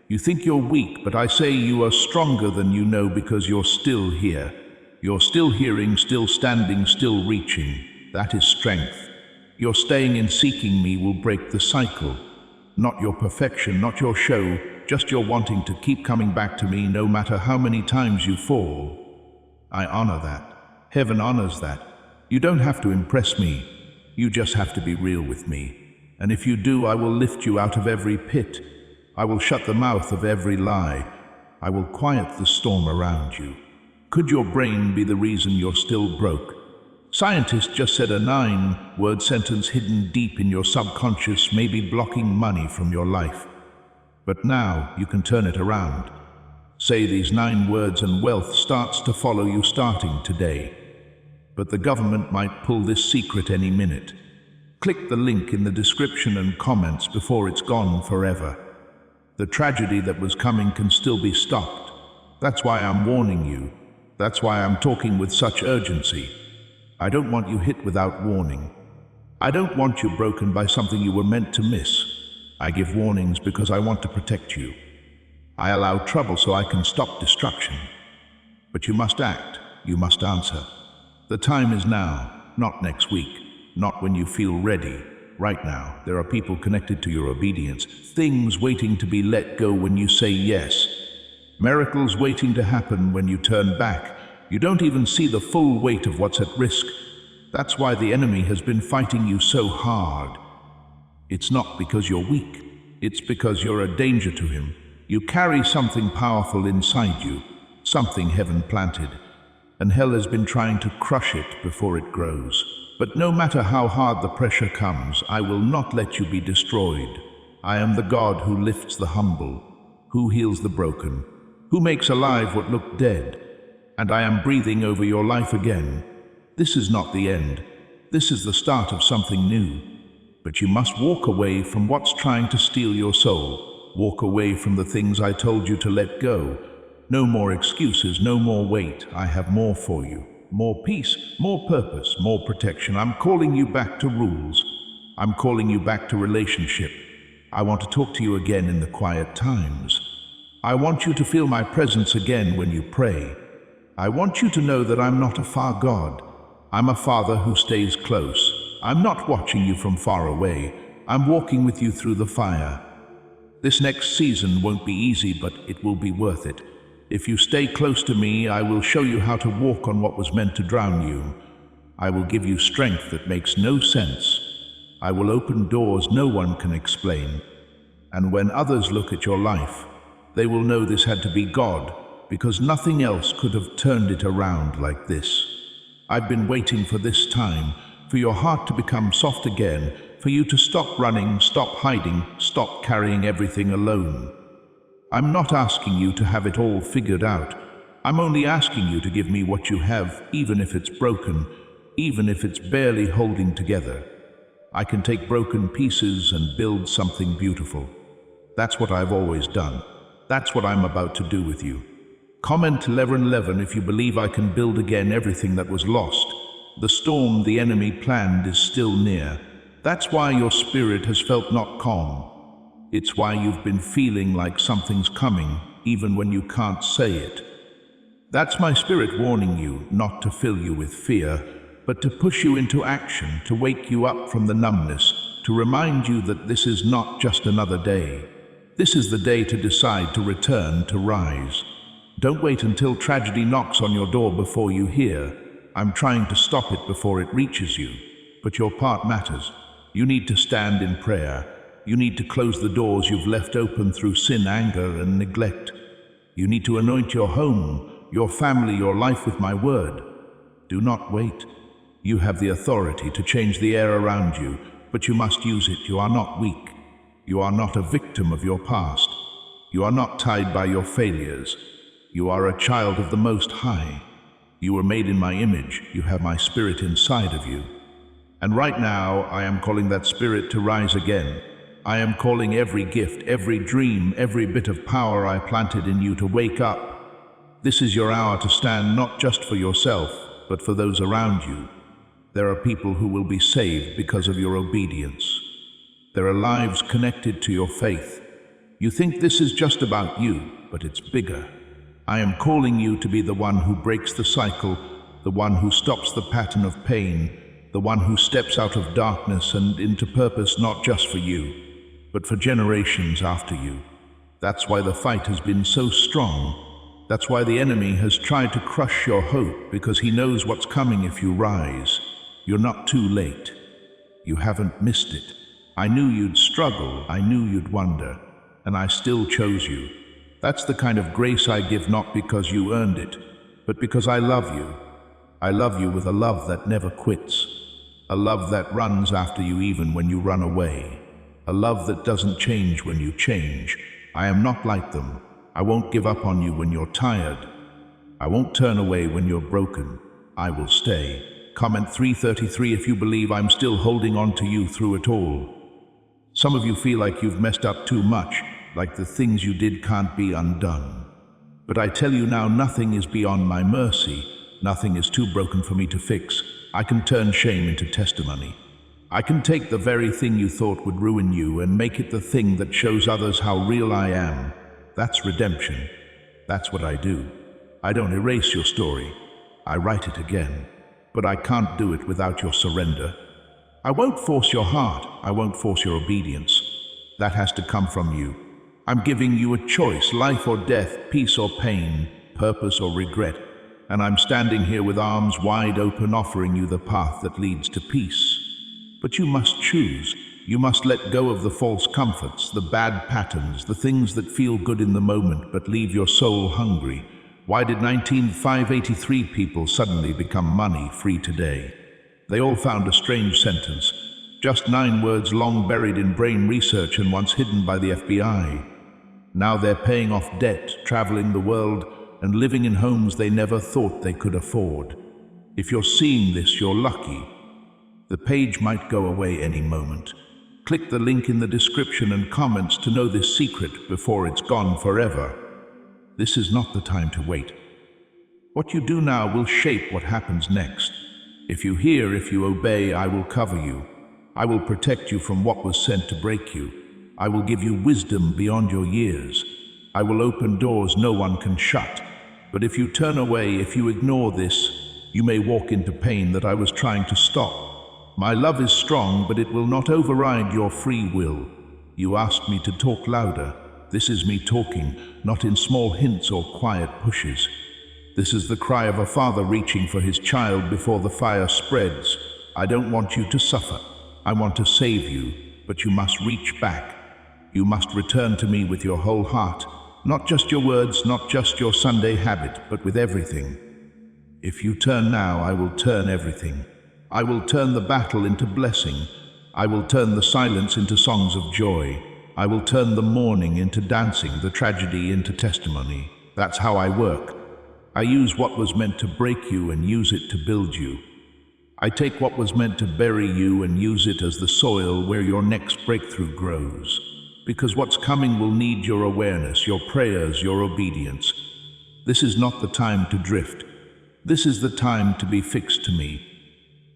You think you're weak, but I say you are stronger than you know because you're still here. You're still hearing, still standing, still reaching. That is strength. Your staying and seeking me will break the cycle. Not your perfection, not your show, just your wanting to keep coming back to me no matter how many times you fall. I honor that. Heaven honors that. You don't have to impress me. You just have to be real with me. And if you do, I will lift you out of every pit. I will shut the mouth of every lie. I will quiet the storm around you. Could your brain be the reason you're still broke? Scientists just said a 9-word sentence hidden deep in your subconscious may be blocking money from your life. But now you can turn it around. Say these 9 words and wealth starts to follow you starting today. But the government might pull this secret any minute. Click the link in the description and comments before it's gone forever. The tragedy that was coming can still be stopped. That's why I'm warning you. That's why I'm talking with such urgency. I don't want you hit without warning. I don't want you broken by something you were meant to miss. I give warnings because I want to protect you. I allow trouble so I can stop destruction. But you must act. You must answer. The time is now, not next week, not when you feel ready. Right now, there are people connected to your obedience, things waiting to be let go when you say yes, miracles waiting to happen when you turn back. You don't even see the full weight of what's at risk. That's why the enemy has been fighting you so hard. It's not because you're weak. It's because you're a danger to him. You carry something powerful inside you, something heaven planted, and hell has been trying to crush it before it grows. But no matter how hard the pressure comes, I will not let you be destroyed. I am the God who lifts the humble, who heals the broken, who makes alive what looked dead. And I am breathing over your life again. This is not the end. This is the start of something new. But you must walk away from what's trying to steal your soul. Walk away from the things I told you to let go. No more excuses, no more wait. I have more for you. More peace, more purpose, more protection. I'm calling you back to rules. I'm calling you back to relationship. I want to talk to you again in the quiet times. I want you to feel my presence again when you pray. I want you to know that I'm not a far God. I'm a Father who stays close. I'm not watching you from far away. I'm walking with you through the fire. This next season won't be easy, but it will be worth it. If you stay close to me, I will show you how to walk on what was meant to drown you. I will give you strength that makes no sense. I will open doors no one can explain. And when others look at your life, they will know this had to be God, because nothing else could have turned it around like this. I've been waiting for this time, for your heart to become soft again, for you to stop running, stop hiding, stop carrying everything alone. I'm not asking you to have it all figured out. I'm only asking you to give me what you have, even if it's broken, even if it's barely holding together. I can take broken pieces and build something beautiful. That's what I've always done. That's what I'm about to do with you. Comment 1111 if you believe I can build again everything that was lost. The storm the enemy planned is still near. That's why your spirit has felt not calm. It's why you've been feeling like something's coming, even when you can't say it. That's my spirit warning you, not to fill you with fear, but to push you into action, to wake you up from the numbness, to remind you that this is not just another day. This is the day to decide to return, to rise. Don't wait until tragedy knocks on your door before you hear. I'm trying to stop it before it reaches you. But your part matters. You need to stand in prayer. You need to close the doors you've left open through sin, anger, and neglect. You need to anoint your home, your family, your life with my word. Do not wait. You have the authority to change the air around you, but you must use it. You are not weak. You are not a victim of your past. You are not tied by your failures. You are a child of the Most High. You were made in my image. You have my spirit inside of you. And right now, I am calling that spirit to rise again. I am calling every gift, every dream, every bit of power I planted in you to wake up. This is your hour to stand not just for yourself, but for those around you. There are people who will be saved because of your obedience. There are lives connected to your faith. You think this is just about you, but it's bigger. I am calling you to be the one who breaks the cycle, the one who stops the pattern of pain, the one who steps out of darkness and into purpose, not just for you, but for generations after you. That's why the fight has been so strong. That's why the enemy has tried to crush your hope, because he knows what's coming if you rise. You're not too late. You haven't missed it. I knew you'd struggle, I knew you'd wonder, and I still chose you. That's the kind of grace I give, not because you earned it, but because I love you. I love you with a love that never quits, a love that runs after you even when you run away, a love that doesn't change when you change. I am not like them. I won't give up on you when you're tired. I won't turn away when you're broken. I will stay. Comment 333 if you believe I'm still holding on to you through it all. Some of you feel like you've messed up too much, like the things you did can't be undone. But I tell you now, nothing is beyond my mercy. Nothing is too broken for me to fix. I can turn shame into testimony. I can take the very thing you thought would ruin you and make it the thing that shows others how real I am. That's redemption. That's what I do. I don't erase your story. I write it again. But I can't do it without your surrender. I won't force your heart. I won't force your obedience. That has to come from you. I'm giving you a choice, life or death, peace or pain, purpose or regret. And I'm standing here with arms wide open, offering you the path that leads to peace. But you must choose. You must let go of the false comforts, the bad patterns, the things that feel good in the moment but leave your soul hungry. Why did 583 people suddenly become money-free today? They all found a strange sentence, just 9 words long buried in brain research and once hidden by the FBI. Now they're paying off debt, traveling the world, and living in homes they never thought they could afford. If you're seeing this, you're lucky. The page might go away any moment. Click the link in the description and comments to know this secret before it's gone forever. This is not the time to wait. What you do now will shape what happens next. If you hear, if you obey, I will cover you. I will protect you from what was sent to break you. I will give you wisdom beyond your years. I will open doors no one can shut. But if you turn away, if you ignore this, you may walk into pain that I was trying to stop. My love is strong, but it will not override your free will. You asked me to talk louder. This is me talking, not in small hints or quiet pushes. This is the cry of a father reaching for his child before the fire spreads. I don't want you to suffer. I want to save you, but you must reach back. You must return to me with your whole heart, not just your words, not just your Sunday habit, but with everything. If you turn now, I will turn everything. I will turn the battle into blessing. I will turn the silence into songs of joy. I will turn the mourning into dancing, the tragedy into testimony. That's how I work. I use what was meant to break you and use it to build you. I take what was meant to bury you and use it as the soil where your next breakthrough grows. Because what's coming will need your awareness, your prayers, your obedience. This is not the time to drift. This is the time to be fixed to me.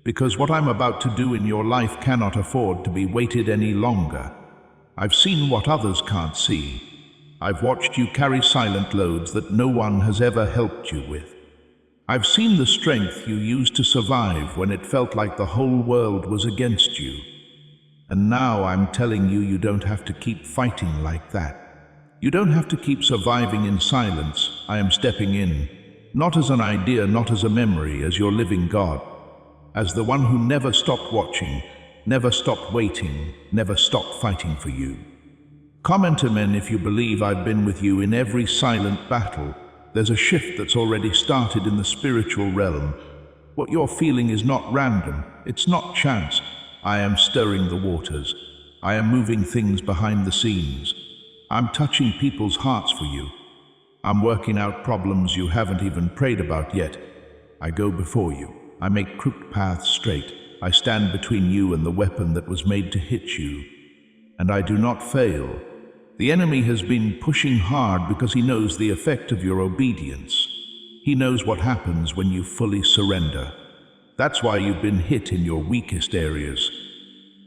Because what I'm about to do in your life cannot afford to be waited any longer. I've seen what others can't see. I've watched you carry silent loads that no one has ever helped you with. I've seen the strength you used to survive when it felt like the whole world was against you. And now I'm telling you, you don't have to keep fighting like that. You don't have to keep surviving in silence. I am stepping in, not as an idea, not as a memory, as your living God, as the one who never stopped watching, never stopped waiting, never stopped fighting for you. Comment amen if you believe I've been with you in every silent battle. There's a shift that's already started in the spiritual realm. What you're feeling is not random. It's not chance. I am stirring the waters. I am moving things behind the scenes. I'm touching people's hearts for you. I'm working out problems you haven't even prayed about yet. I go before you. I make crooked paths straight. I stand between you and the weapon that was made to hit you. And I do not fail. The enemy has been pushing hard because he knows the effect of your obedience. He knows what happens when you fully surrender. That's why you've been hit in your weakest areas.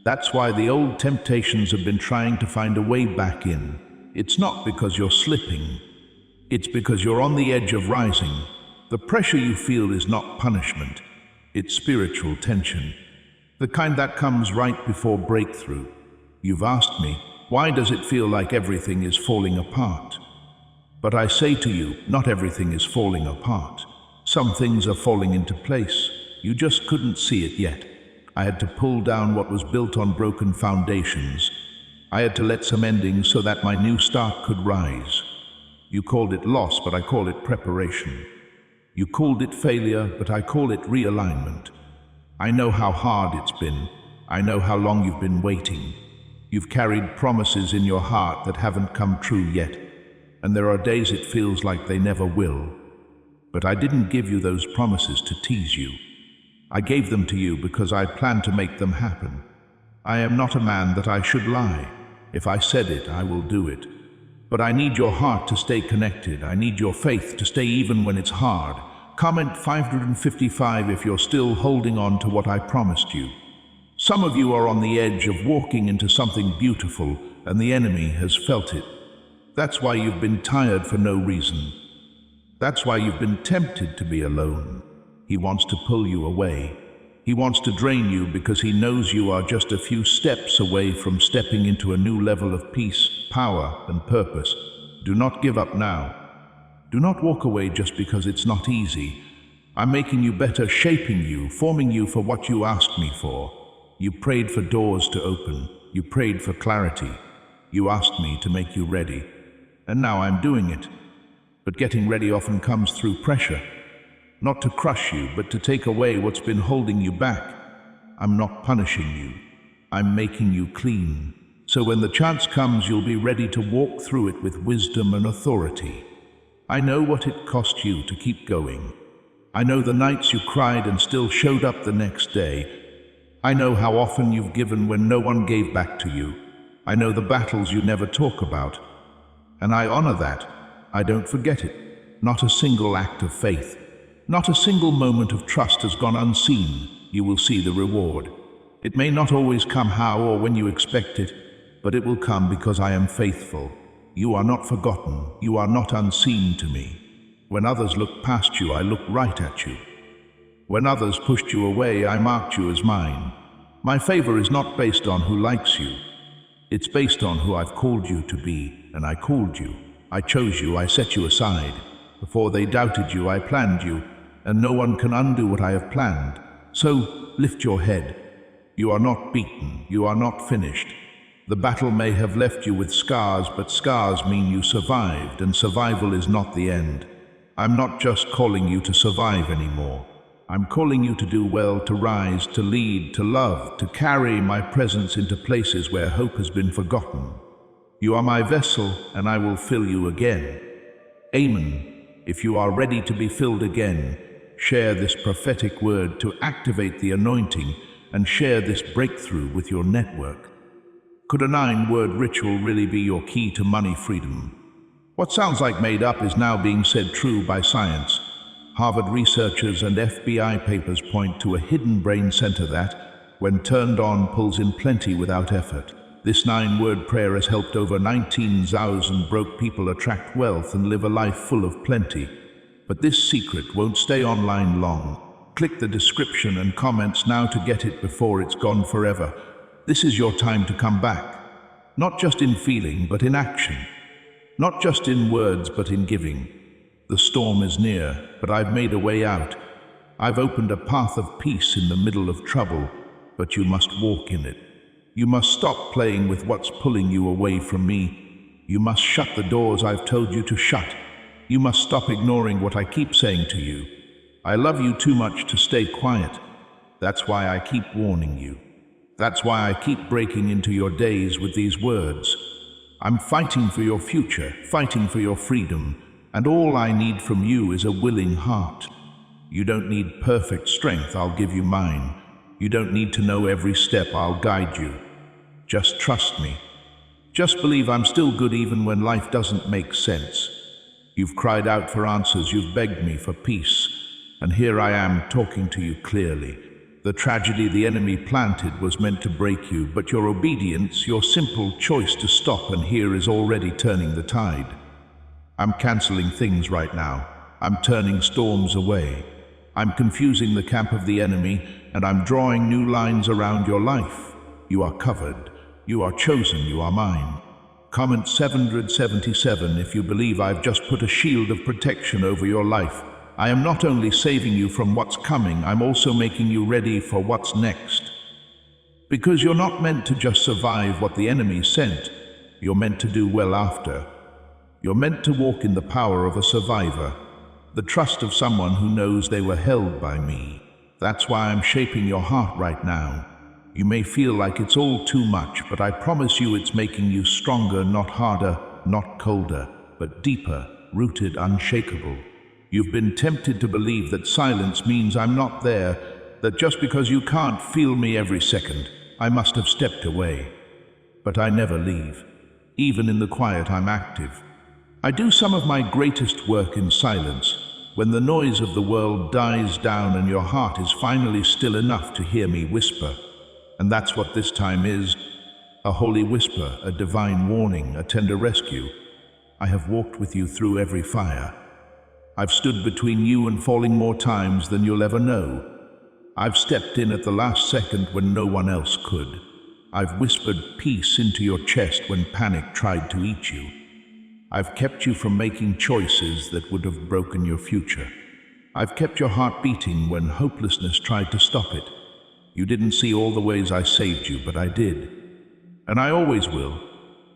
That's why the old temptations have been trying to find a way back in. It's not because you're slipping. It's because you're on the edge of rising. The pressure you feel is not punishment. It's spiritual tension. The kind that comes right before breakthrough. You've asked me, why does it feel like everything is falling apart? But I say to you, not everything is falling apart. Some things are falling into place. You just couldn't see it yet. I had to pull down what was built on broken foundations. I had to let some endings so that my new start could rise. You called it loss, but I call it preparation. You called it failure, but I call it realignment. I know how hard it's been. I know how long you've been waiting. You've carried promises in your heart that haven't come true yet, and there are days it feels like they never will. But I didn't give you those promises to tease you. I gave them to you because I planned to make them happen. I am not a man that I should lie. If I said it, I will do it. But I need your heart to stay connected. I need your faith to stay even when it's hard. Comment 555 if you're still holding on to what I promised you. Some of you are on the edge of walking into something beautiful, and the enemy has felt it. That's why you've been tired for no reason. That's why you've been tempted to be alone. He wants to pull you away. He wants to drain you because he knows you are just a few steps away from stepping into a new level of peace, power, and purpose. Do not give up now. Do not walk away just because it's not easy. I'm making you better, shaping you, forming you for what you asked me for. You prayed for doors to open. You prayed for clarity. You asked me to make you ready. And now I'm doing it. But getting ready often comes through pressure. Not to crush you, but to take away what's been holding you back. I'm not punishing you. I'm making you clean. So when the chance comes, you'll be ready to walk through it with wisdom and authority. I know what it cost you to keep going. I know the nights you cried and still showed up the next day. I know how often you've given when no one gave back to you. I know the battles you never talk about. And I honor that. I don't forget it. Not a single act of faith. Not a single moment of trust has gone unseen. You will see the reward. It may not always come how or when you expect it, but it will come because I am faithful. You are not forgotten. You are not unseen to me. When others looked past you, I looked right at you. When others pushed you away, I marked you as mine. My favor is not based on who likes you. It's based on who I've called you to be, and I called you. I chose you. I set you aside. Before they doubted you, I planned you, and no one can undo what I have planned. So lift your head. You are not beaten. You are not finished. The battle may have left you with scars, but scars mean you survived, and survival is not the end. I'm not just calling you to survive anymore. I'm calling you to do well, to rise, to lead, to love, to carry my presence into places where hope has been forgotten. You are my vessel, and I will fill you again. Amen. If you are ready to be filled again, share this prophetic word to activate the anointing and share this breakthrough with your network. Could a 9-word ritual really be your key to money freedom? What sounds like made up is now being said true by science. Harvard researchers and FBI papers point to a hidden brain center that, when turned on, pulls in plenty without effort. This 9-word prayer has helped over 19,000 broke people attract wealth and live a life full of plenty. But this secret won't stay online long. Click the description and comments now to get it before it's gone forever. This is your time to come back. Not just in feeling, but in action. Not just in words, but in giving. The storm is near, but I've made a way out. I've opened a path of peace in the middle of trouble, but you must walk in it. You must stop playing with what's pulling you away from me. You must shut the doors I've told you to shut. You must stop ignoring what I keep saying to you. I love you too much to stay quiet. That's why I keep warning you. That's why I keep breaking into your days with these words. I'm fighting for your future, fighting for your freedom, and all I need from you is a willing heart. You don't need perfect strength, I'll give you mine. You don't need to know every step, I'll guide you. Just trust me. Just believe I'm still good even when life doesn't make sense. You've cried out for answers, you've begged me for peace, and here I am talking to you clearly. The tragedy the enemy planted was meant to break you, but your obedience, your simple choice to stop and hear is already turning the tide. I'm canceling things right now. I'm turning storms away. I'm confusing the camp of the enemy, and I'm drawing new lines around your life. You are covered. You are chosen. You are mine. Comment 777 if you believe I've just put a shield of protection over your life. I am not only saving you from what's coming, I'm also making you ready for what's next. Because you're not meant to just survive what the enemy sent. You're meant to do well after. You're meant to walk in the power of a survivor, the trust of someone who knows they were held by me. That's why I'm shaping your heart right now. You may feel like it's all too much, but I promise you it's making you stronger, not harder, not colder, but deeper, rooted, unshakable. You've been tempted to believe that silence means I'm not there, that just because you can't feel me every second, I must have stepped away. But I never leave. Even in the quiet, I'm active. I do some of my greatest work in silence, when the noise of the world dies down and your heart is finally still enough to hear me whisper. And that's what this time is. A holy whisper, a divine warning, a tender rescue. I have walked with you through every fire. I've stood between you and falling more times than you'll ever know. I've stepped in at the last second when no one else could. I've whispered peace into your chest when panic tried to eat you. I've kept you from making choices that would have broken your future. I've kept your heart beating when hopelessness tried to stop it. You didn't see all the ways I saved you, but I did. And I always will.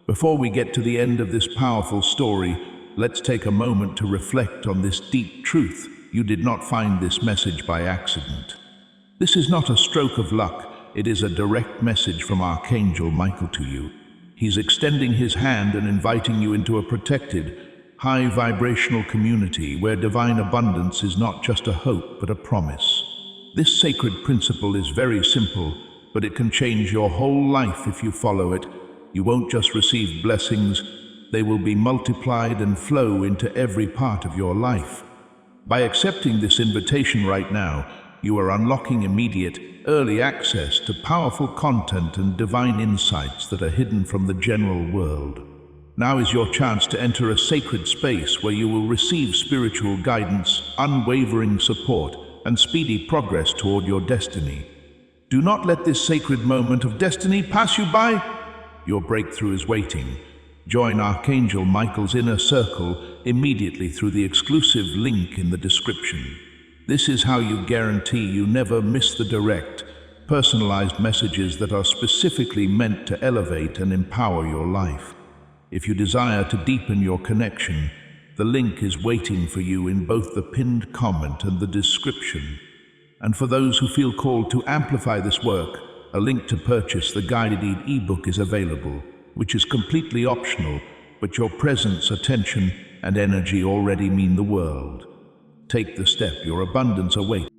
Before we get to the end of this powerful story, let's take a moment to reflect on this deep truth. You did not find this message by accident. This is not a stroke of luck. It is a direct message from Archangel Michael to you. He's extending his hand and inviting you into a protected, high vibrational community where divine abundance is not just a hope, but a promise. This sacred principle is very simple, but it can change your whole life if you follow it. You won't just receive blessings, they will be multiplied and flow into every part of your life. By accepting this invitation right now, you are unlocking immediate, early access to powerful content and divine insights that are hidden from the general world. Now is your chance to enter a sacred space where you will receive spiritual guidance, unwavering support, and speedy progress toward your destiny. Do not let this sacred moment of destiny pass you by. Your breakthrough is waiting. Join Archangel Michael's inner circle immediately through the exclusive link in the description. This is how you guarantee you never miss the direct, personalized messages that are specifically meant to elevate and empower your life. If you desire to deepen your connection, the link is waiting for you in both the pinned comment and the description. And for those who feel called to amplify this work, a link to purchase the guided ebook is available, which is completely optional, but your presence, attention, and energy already mean the world. Take the step, your abundance awaits.